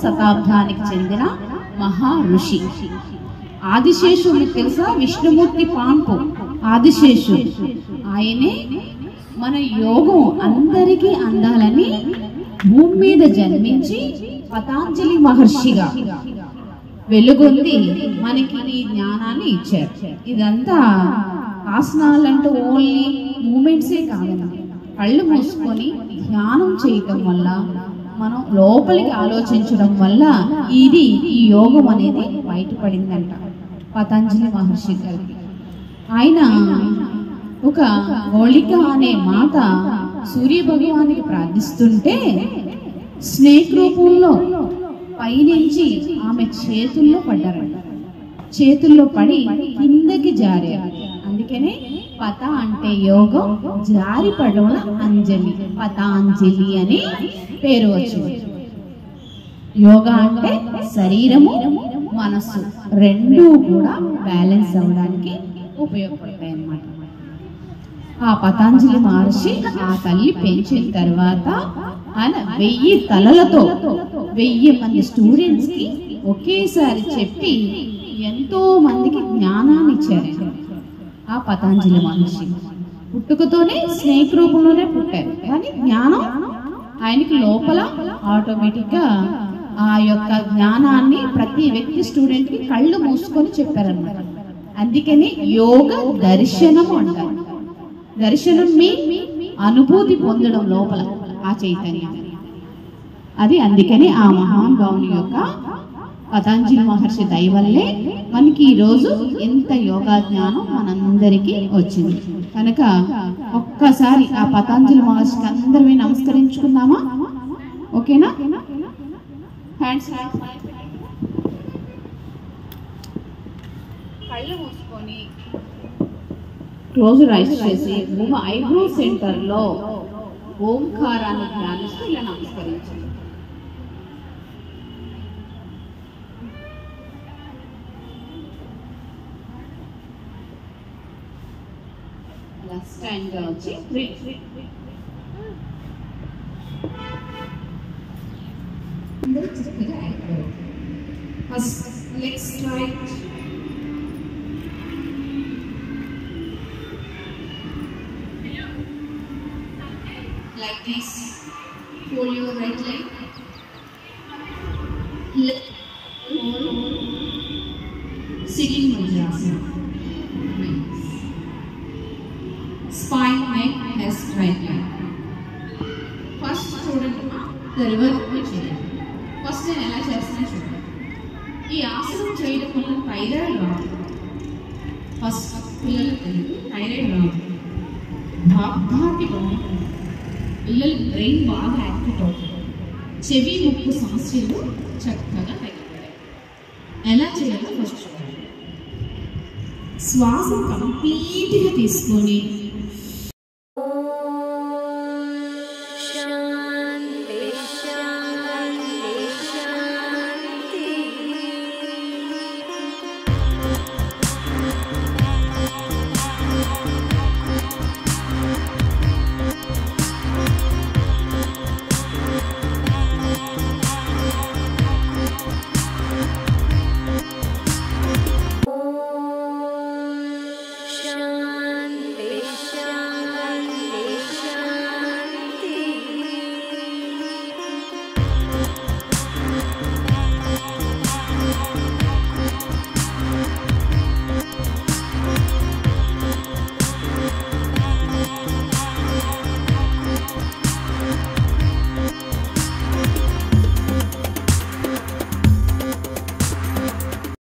శతాబ్దానికి చెందిన మహా ఋషి ఆదిశేషు. మీకు తెలుసా? విష్ణుమూర్తి పాంపు ఆదిశేషు. ఆయనే మన యోగం అందరికీ అందాలని భూమి మీద జన్మించి పతాంజలి మహర్షిగా వెలుగొంది మనకి ఈ జ్ఞానాన్ని ఇచ్చారు. ఇదంతా ఆసనాలంటూ ఓన్లీ మూమెంట్సే కాదు, కళ్ళు మూసుకొని ధ్యానం చేయటం వల్ల, మనం లోపలికి ఆలోచించడం వల్ల ఈ యోగం అనేది బయటపడిందంట పతంజలి మహర్షి గారికి. ఆయన ఒక హోళిక అనే మాత సూర్య భగవానికి ప్రార్థిస్తుంటే స్నేక్ రూపంలో పైనుంచి ఆమె చేతుల్లో పడ్డారంట. చేతుల్లో పడి కిందకి జారారు. అందుకనే పత అంటే యోగం, జారి పడవల అంజలి, పతాంజలి అని పేరు వచ్చింది. యోగా అంటే శరీరము మనస్సు రెండూ కూడా బ్యాలెన్స్ అవ్వడానికి ఉపయోగపడతాయి అన్నమాట. ఆ పతాంజలి మహర్షి ఆ తల్లి పెంచిన తర్వాత ఆయన 1000 తలలతో 1000 మంది స్టూడెంట్స్ కి ఒకేసారి చెప్పి ఎంతో మందికి జ్ఞానాన్ని ఇచ్చారు. ఆ పతాంజలి మహర్షి పుట్టుకతోనే స్నేక్ రూపంలోనే పుట్టారు, కానీ జ్ఞానం ఆయనకి లోపల ఆటోమేటిక్ గా ఆ యొక్క జ్ఞానాన్ని ప్రతి వ్యక్తి స్టూడెంట్ కి కళ్ళు మూసుకొని చెప్పారన్నమాట. అందుకని యోగ దర్శనము అంటారు. దర్శనం మీ అనుభూతి పొందడం లోపల ఆ చైతన్యం అది. అందుకని ఆ మహానుభావుని యొక్క పతాంజలి మహర్షి దయ వల్లే మనకి ఈ రోజు ఎంత యోగా జ్ఞానం మనందరికీ వచ్చింది. కనుక ఒక్కసారి ఆ పతాంజలి మహర్షికి అందరమే నమస్కరించుకుందామా? ఓకేనా? హ్యాండ్స్ కళ్ళు మూసుకొని క్లోజ్ ఐస్ చేసి ఐబ్రో సెంటర్ లో ఓంకారాన్ని ధ్యానిస్తూ ఇలా నమస్కరించండి. స్టాండ్ గా వచ్చి first legs straight, like this. Fold your right leg, left hold, sitting Vajrasana. Spine, neck has right leg. First చూడండి, తర్వాత చేయండి. ఫస్ట్ నేను ఎలా చేస్తున్నా చూడండి. ఈ ఆసనం చేయడం వల్ల థైరాయిడ్ రాదు. ఫస్ట్ పిల్లలకి థైరాయిడ్ రాదు, బాగా బాగుంటుంది. పిల్లలకి బ్రెయిన్ బాగా యాక్టివ్ అవుతుంది. చెవి ముక్కు సమస్యలు చక్కగా తగ్గిపోతాయి. ఎలా చేయాలో ఫస్ట్ చూడండి. శ్వాస కంప్లీట్గా తీసుకొని